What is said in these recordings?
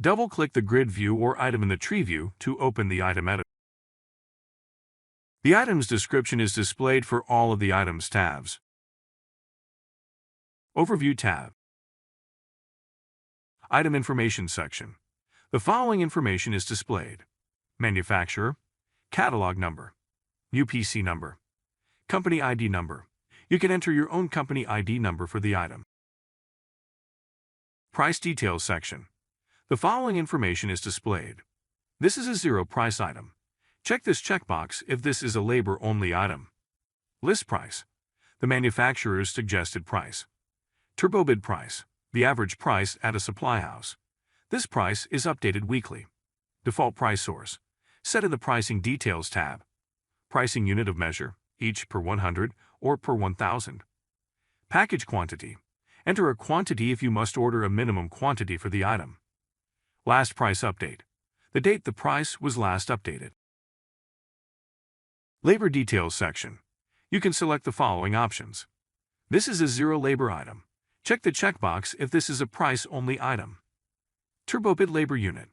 Double-click the grid view or item in the tree view to open the item editor. The item's description is displayed for all of the items tabs. Overview tab. Item information section. The following information is displayed: manufacturer, catalog number, UPC number, company ID number. You can enter your own company ID number for the item. Price details section. The following information is displayed. This is a zero price item. Check this checkbox if this is a labor-only item. List price. The manufacturer's suggested price. TurboBid price. The average price at a supply house. This price is updated weekly. Default price source. Set in the Pricing Details tab. Pricing unit of measure, each per 100 or per 1,000. Package quantity. Enter a quantity if you must order a minimum quantity for the item. Last price update. The date the price was last updated. Labor details section. You can select the following options. This is a zero labor item. Check the checkbox if this is a price-only item. TurboBid labor unit.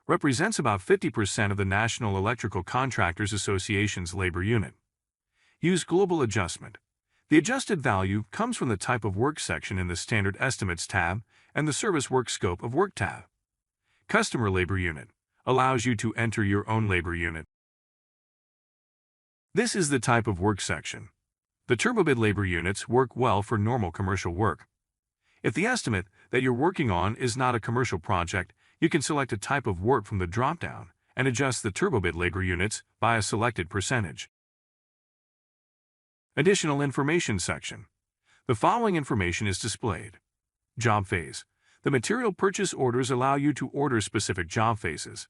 Represents about 50% of the National Electrical Contractors Association's labor unit. Use global adjustment. The adjusted value comes from the type of work section in the Standard Estimates tab and the Service Work Scope of Work tab. Customer labor unit. Allows you to enter your own labor unit. This is the type of work section. The TurboBid labor units work well for normal commercial work. If the estimate that you're working on is not a commercial project, you can select a type of work from the drop-down and adjust the TurboBid labor units by a selected percentage. Additional information section. The following information is displayed. Job phase. The material purchase orders allow you to order specific job phases.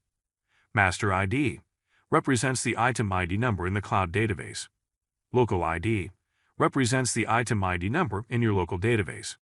Master ID. Represents the item ID number in the cloud database. Local ID. Represents the item ID number in your local database.